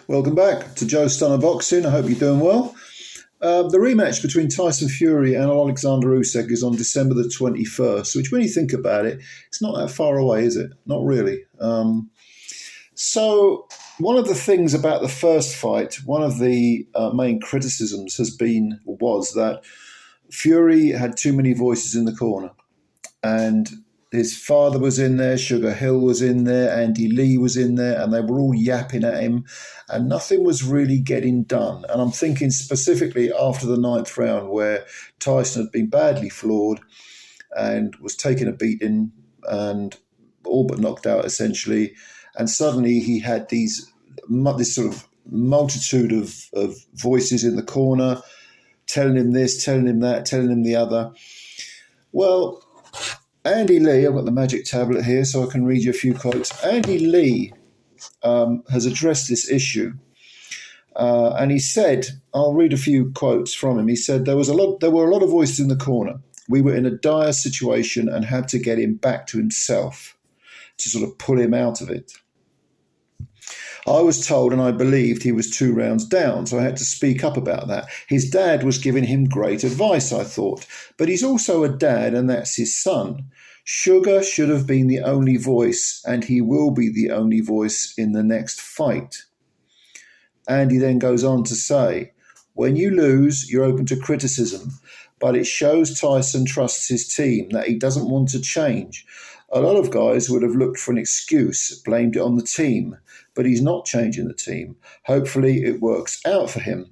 Welcome back to Joe Stunner Boxing. I hope you're doing well. The rematch between Tyson Fury and OLEKSANDR USYK is on December the 21st, which when you think about it, it's not that far away, is it? Not really. So one of the things about the first fight, one of the main criticisms was that Fury had too many voices in the corner. And his father was in there, Sugar Hill was in there, Andy Lee was in there, and they were all yapping at him, and nothing was really getting done. And I'm thinking specifically after the ninth round where Tyson had been badly floored and was taking a beating and all but knocked out essentially. And suddenly he had this sort of multitude of voices in the corner telling him this, telling him that, telling him the other. Well, Andy Lee, I've got the magic tablet here so I can read you a few quotes. Andy Lee has addressed this issue. And he said, I'll read a few quotes from him. He said, there were a lot of voices in the corner. We were in a dire situation and had to get him back to himself to sort of pull him out of it. I was told and I believed he was 2 rounds down, so I had to speak up about that. His dad was giving him great advice, I thought, but he's also a dad and that's his son. Sugar should have been the only voice and he will be the only voice in the next fight. And he then goes on to say, when you lose, you're open to criticism, but it shows Tyson trusts his team, that he doesn't want to change. A lot of guys would have looked for an excuse, blamed it on the team, but he's not changing the team. Hopefully it works out for him.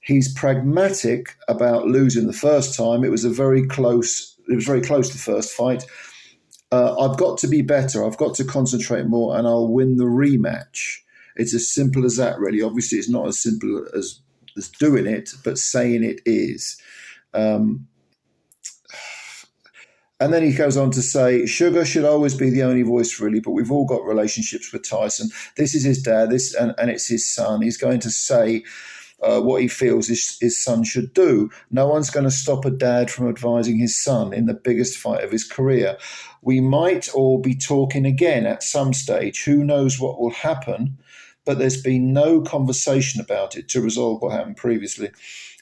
He's pragmatic about losing the first time. It was very close the first fight. I've got to be better. I've got to concentrate more and I'll win the rematch. It's as simple as that, really. Obviously, it's not as simple as doing it, but saying it is. And then he goes on to say, Sugar should always be the only voice, really, but we've all got relationships with Tyson. This is his dad, and it's his son. He's going to say what he feels his son should do. No one's going to stop a dad from advising his son in the biggest fight of his career. We might all be talking again at some stage. Who knows what will happen? But there's been no conversation about it to resolve what happened previously.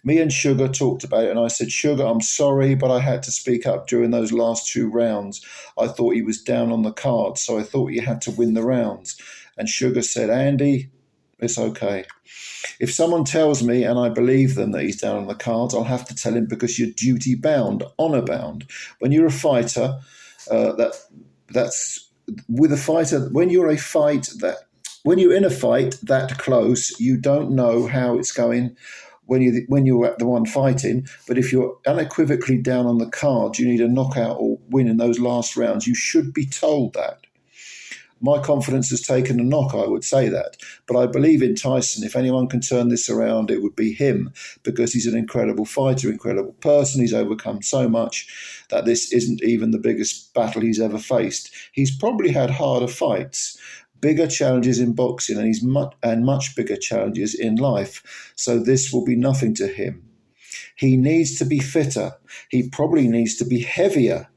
Me and Sugar talked about it, and I said, Sugar, I'm sorry, but I had to speak up during those last 2 rounds. I thought he was down on the card, so I thought he had to win the rounds. And Sugar said, Andy, it's okay. If someone tells me, and I believe them, that he's down on the cards, I'll have to tell him because you're duty-bound, honour-bound. When you're a fighter, that's with a fighter, when you're in a fight that close, you don't know how it's going when you're at the one fighting. But if you're unequivocally down on the card, you need a knockout or win in those last rounds. You should be told that. My confidence has taken a knock, I would say that. But I believe in Tyson. If anyone can turn this around, it would be him, because he's an incredible fighter, incredible person. He's overcome so much that this isn't even the biggest battle he's ever faced. He's probably had harder fights, bigger challenges in boxing, and much bigger challenges in life. So this will be nothing to him. He needs to be fitter. He probably needs to be heavier.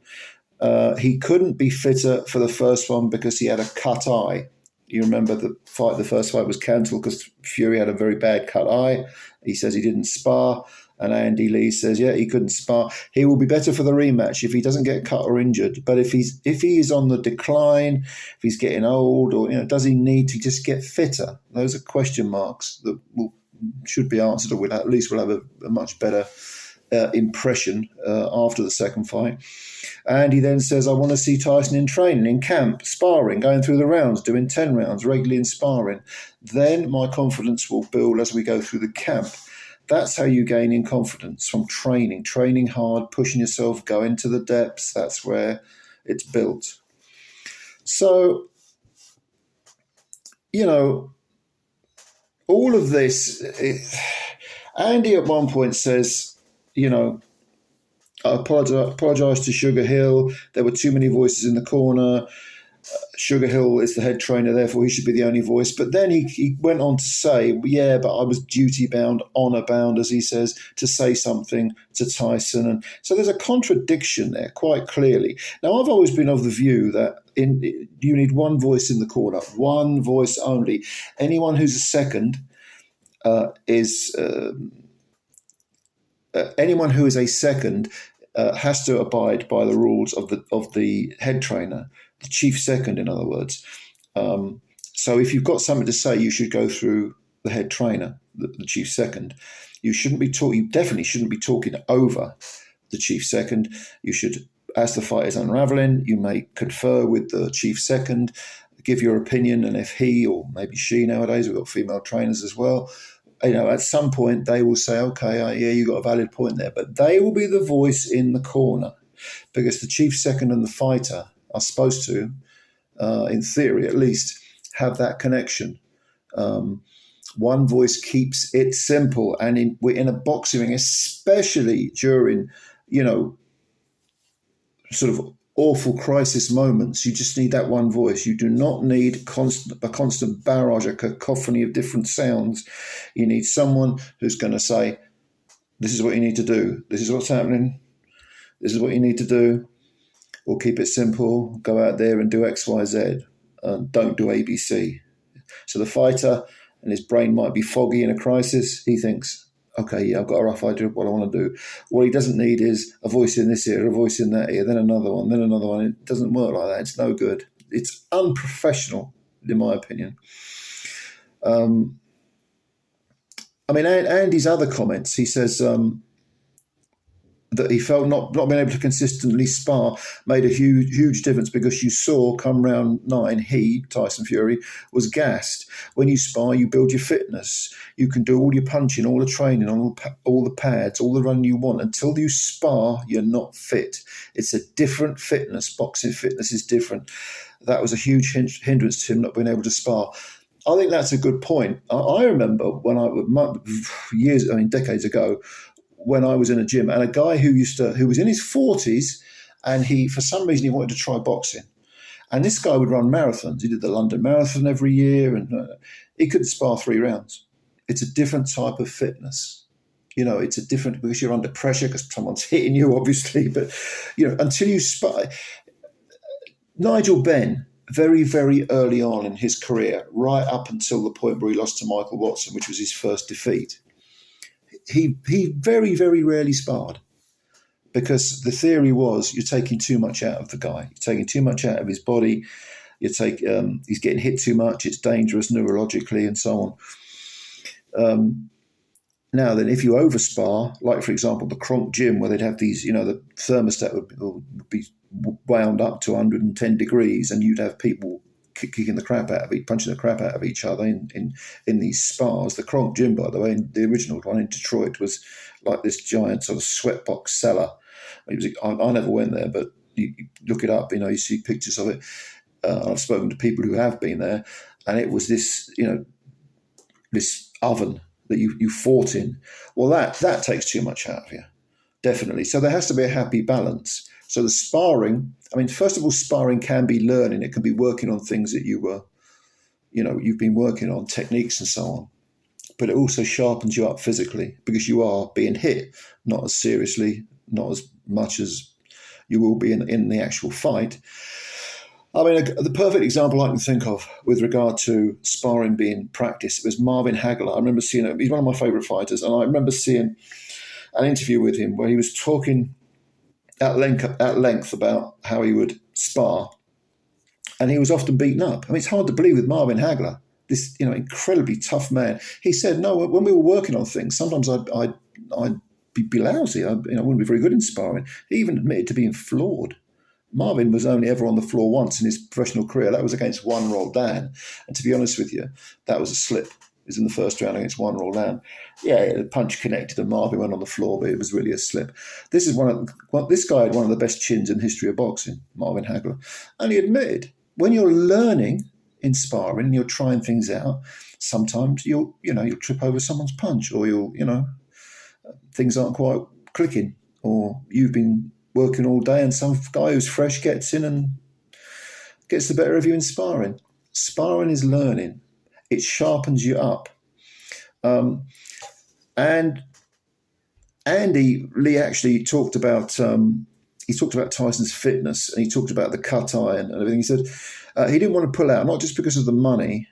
He couldn't be fitter for the first one because he had a cut eye. You remember the first fight was cancelled because Fury had a very bad cut eye. He says he didn't spar. And Andy Lee says, yeah, he couldn't spar. He will be better for the rematch if he doesn't get cut or injured. But if he is on the decline, if he's getting old, or does he need to just get fitter? Those are question marks that should be answered, or at least we'll have a much better impression after the second fight. And he then says, I want to see Tyson in training, in camp, sparring, going through the rounds, doing 10 rounds, regularly in sparring. Then my confidence will build as we go through the camp. That's how you gain in confidence, from training hard, pushing yourself, going to the depths. That's where it's built. So, all of this, Andy at one point says, I apologise to Sugar Hill. There were too many voices in the corner. Sugar Hill is the head trainer, therefore he should be the only voice. But then he went on to say, yeah, but I was duty bound, honour bound, as he says, to say something to Tyson. And so there's a contradiction there, quite clearly. Now, I've always been of the view that you need one voice in the corner, one voice only. Anyone who's a second is anyone who is a second has to abide by the rules of the head trainer, the chief second, in other words. So if you've got something to say, you should go through the head trainer, the chief second. You definitely shouldn't be talking over the chief second. You should, as the fight is unraveling, you may confer with the chief second, give your opinion, and if he, or maybe she nowadays, we've got female trainers as well, at some point they will say, okay, yeah, you got a valid point there, but they will be the voice in the corner, because the chief second and the fighter are supposed to, in theory at least, have that connection. One voice keeps it simple, and in a boxing ring, especially during, sort of awful crisis moments, you just need that one voice. You do not need a constant barrage, a cacophony of different sounds. You need someone who's going to say, this is what you need to do. This is what's happening. This is what you need to do. Or keep it simple. Go out there and do X, Y, Z. Don't do ABC. So the fighter, and his brain might be foggy in a crisis, he thinks, okay, yeah, I've got a rough idea of what I want to do. What he doesn't need is a voice in this ear, a voice in that ear, then another one, then another one. It doesn't work like that. It's no good. It's unprofessional, in my opinion. Andy's other comments, he says that he felt not being able to consistently spar made a huge difference, because you saw come round 9, Tyson Fury, was gassed. When you spar, you build your fitness. You can do all your punching, all the training, all the pads, all the running you want. Until you spar, you're not fit. It's a different fitness. Boxing fitness is different. That was a huge hindrance to him not being able to spar. I think that's a good point. I remember when decades ago, when I was in a gym, and a guy who was in his 40s, and for some reason he wanted to try boxing. And this guy would run marathons. He did the London Marathon every year, and he couldn't spar 3 rounds. It's a different type of fitness. It's a different, because you're under pressure because someone's hitting you, obviously. But, until you spar. Nigel Benn, very, very early on in his career, right up until the point where he lost to Michael Watson, which was his first defeat, he very, very rarely sparred, because the theory was you're taking too much out of the guy. You're taking too much out of his body. He's getting hit too much. It's dangerous neurologically and so on. Now then, if you overspar, like for example the Kronk gym, where they'd have these, the thermostat would be wound up to 110 degrees, and you'd have people kicking the crap out of each, punching the crap out of each other in these spars. The Kronk gym, by the way, the original one in Detroit, was like this giant sort of sweatbox cellar. I never went there, but you look it up. You see pictures of it. I've spoken to people who have been there, and it was this, this oven that you fought in. Well, that takes too much out of you, definitely. So there has to be a happy balance. So the sparring, first of all, sparring can be learning. It can be working on things that you've been working on, techniques and so on. But it also sharpens you up physically, because you are being hit, not as seriously, not as much as you will be in the actual fight. The perfect example I can think of with regard to sparring being practiced was Marvin Hagler. I remember seeing him. He's one of my favourite fighters, and I remember seeing an interview with him where he was talking at length about how he would spar, and he was often beaten up. It's hard to believe with Marvin Hagler, this incredibly tough man. He said, no, when we were working on things, sometimes I'd be lousy. I wouldn't be very good in sparring. He even admitted to being flawed. Marvin was only ever on the floor once in his professional career. That was against Juan Roldan, and to be honest with you, that was a slip. It was in the first round against Juan Roldan. Yeah, the punch connected and Marvin went on the floor, but it was really a slip. This guy had one of the best chins in the history of boxing, Marvin Hagler. And he admitted, when you're learning in sparring and you're trying things out, sometimes you'll trip over someone's punch, or things aren't quite clicking, or you've been working all day and some guy who's fresh gets in and gets the better of you in sparring. Sparring is learning. It sharpens you up. And Andy Lee actually talked about Tyson's fitness, and he talked about the cut iron and everything. He said he didn't want to pull out, not just because of the money,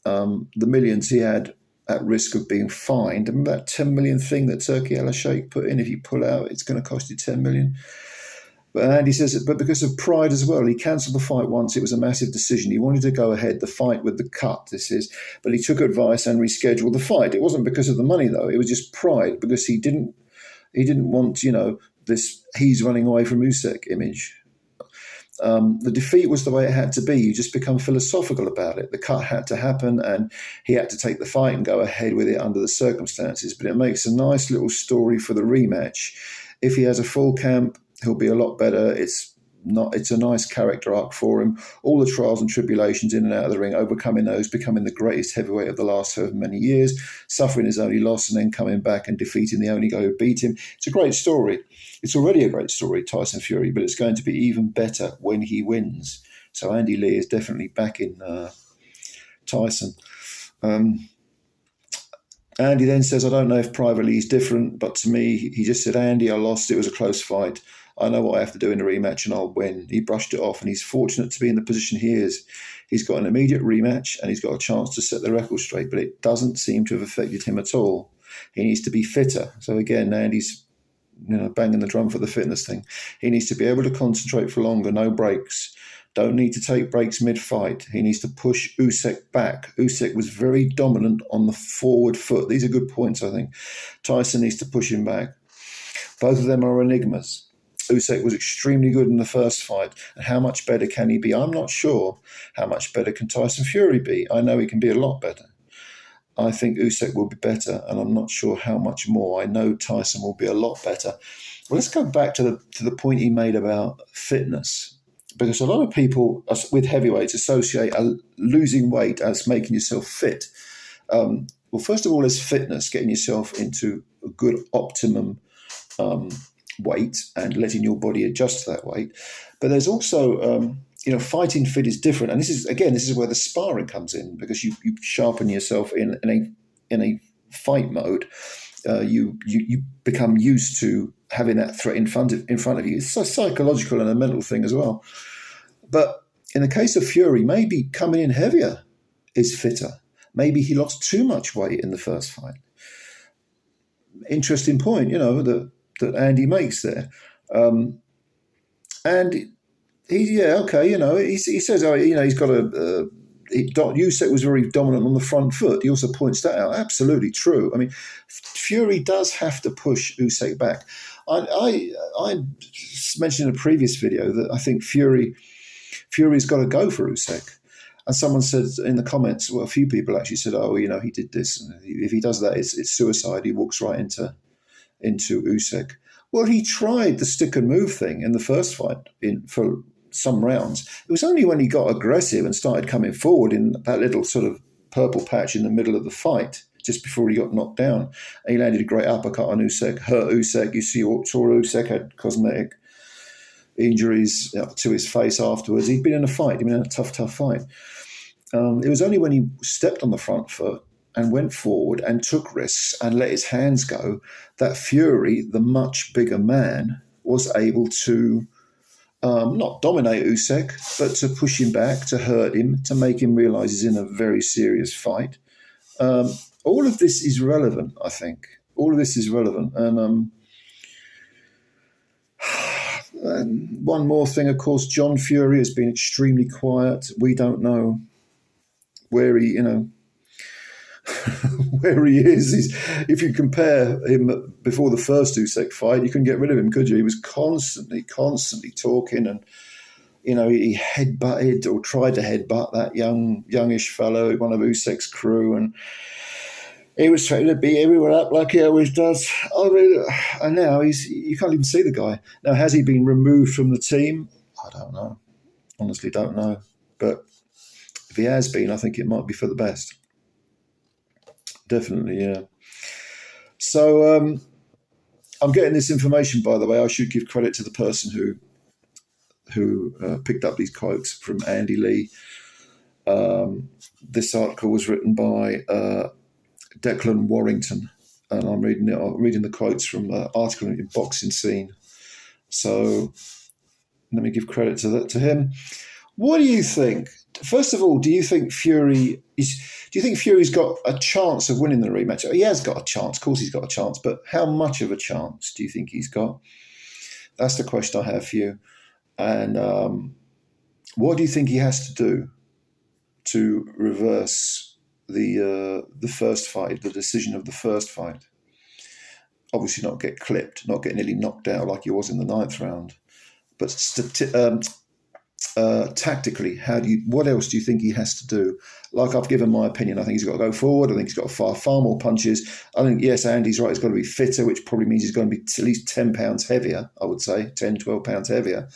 the millions he had at risk of being fined. Remember that 10 million thing that Turkey Al-Sheikh put in? If you pull out, it's going to cost you 10 million. But Andy says, but because of pride as well, he cancelled the fight once. It was a massive decision. He wanted to go ahead, the fight with the cut, but he took advice and rescheduled the fight. It wasn't because of the money, though. It was just pride, because he didn't want, this he's running away from Usyk image. The defeat was the way it had to be. You just become philosophical about it. The cut had to happen, and he had to take the fight and go ahead with it under the circumstances. But it makes a nice little story for the rematch. If he has a full camp, he'll be a lot better. It's a nice character arc for him. All the trials and tribulations in and out of the ring, overcoming those, becoming the greatest heavyweight of the last so many years, suffering his only loss, and then coming back and defeating the only guy who beat him. It's a great story. It's already a great story, Tyson Fury, but it's going to be even better when he wins. So Andy Lee is definitely backing Tyson. Andy then says, I don't know if privately he's different, but to me, he just said, Andy, I lost. It was a close fight. I know what I have to do in a rematch and I'll win. He brushed it off, and he's fortunate to be in the position he is. He's got an immediate rematch and he's got a chance to set the record straight, but it doesn't seem to have affected him at all. He needs to be fitter. So again, Andy's banging the drum for the fitness thing. He needs to be able to concentrate for longer, no breaks. Don't need to take breaks mid-fight. He needs to push Usyk back. Usyk was very dominant on the forward foot. These are good points, I think. Tyson needs to push him back. Both of them are enigmas. Usyk was extremely good in the first fight. And how much better can he be? I'm not sure. How much better can Tyson Fury be? I know he can be a lot better. I think Usyk will be better, and I'm not sure how much more. I know Tyson will be a lot better. Well, let's go back to the point he made about fitness, because a lot of people with heavyweights associate losing weight as making yourself fit. Well, first of all, there's fitness, getting yourself into a good optimum weight and letting your body adjust to that weight. But there's also fighting fit is different, and this is where the sparring comes in, because you sharpen yourself in a fight mode. You become used to having that threat in front of you. It's a psychological and a mental thing as well. But in the case of Fury, maybe coming in heavier is fitter. Maybe he lost too much weight in the first fight. Interesting point, that Andy makes there. And he says, he's got Usyk was very dominant on the front foot. He also points that out. Absolutely true. I mean, Fury does have to push Usyk back. I mentioned in a previous video that I think Fury's got to go for Usyk. And someone said in the comments, well, a few people actually said, he did this. And if he does that, it's suicide. He walks right into Usyk. Well, he tried the stick and move thing in the first fight for some rounds. It was only when he got aggressive and started coming forward in that little sort of purple patch in the middle of the fight, just before he got knocked down. And he landed a great uppercut on Usyk, hurt Usyk. You saw Usyk had cosmetic injuries to his face afterwards. He'd been in a fight. He'd been in a tough fight. It was only when he stepped on the front foot and went forward and took risks and let his hands go that Fury, the much bigger man, was able to not dominate Usyk, but to push him back, to hurt him, to make him realise he's in a very serious fight. All of this is relevant, I think. All of this is relevant. And one more thing, of course, John Fury has been extremely quiet. We don't know where he, where he is. If you compare him before the first Usyk fight, you couldn't get rid of him, could you? He was constantly talking, and he headbutted or tried to headbutt that youngish fellow, one of Usyk's crew, and he was trying to beat everyone up like he always does. And now you can't even see the guy. Now, has he been removed from the team? I don't know. Honestly, don't know. But if he has been, I think it might be for the best. Definitely, yeah. So I'm getting this information, by the way. I should give credit to the person who who picked up these quotes from Andy Lee. This article was written by Declan Warrington, and I'm reading the quotes from an article in Boxing Scene. So let me give credit to him. What do you think? First of all, do you think Fury's got a chance of winning the rematch? He has got a chance. Of course he's got a chance, but how much of a chance do you think he's got? That's the question I have for you. And what do you think he has to do to reverse the first fight, the decision of the first fight? Obviously not get clipped, not get nearly knocked out like he was in the 9th round. But tactically, what else do you think he has to do? Like I've given my opinion, I think he's got to go forward. I think he's got to fire far more punches. I think, yes, Andy's right, he's got to be fitter, which probably means he's going to be at least 10 pounds heavier, I would say, 10, 12 pounds heavier.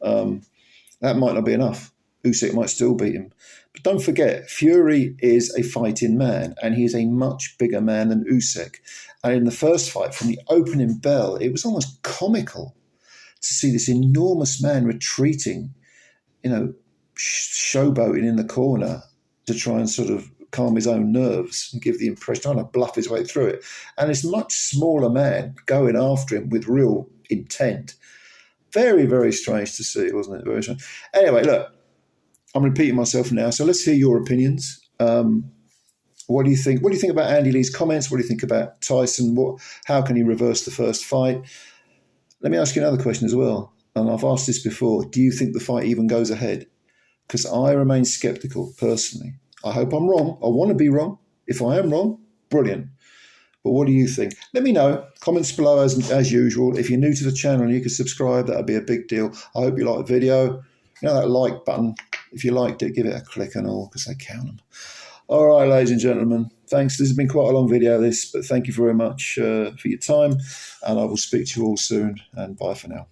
That might not be enough. Usyk might still beat him. But don't forget, Fury is a fighting man, and he is a much bigger man than Usyk. And in the first fight, from the opening bell, it was almost comical to see this enormous man retreating, showboating in the corner to try and sort of calm his own nerves and give the impression, trying to bluff his way through it. And this much smaller man going after him with real intent. Very, very strange to see, wasn't it? Very strange. Anyway, look, I'm repeating myself now, so let's hear your opinions. What do you think? What do you think about Andy Lee's comments? What do you think about Tyson? How can he reverse the first fight? Let me ask you another question as well. And I've asked this before. Do you think the fight even goes ahead? Because I remain sceptical, personally. I hope I'm wrong. I want to be wrong. If I am wrong, brilliant. But what do you think? Let me know. Comments below as usual. If you're new to the channel and you could subscribe, that would be a big deal. I hope you like the video. That like button. If you liked it, give it a click and all, because they count them. All right, ladies and gentlemen. Thanks. This has been quite a long video, but thank you very much for your time. And I will speak to you all soon. And bye for now.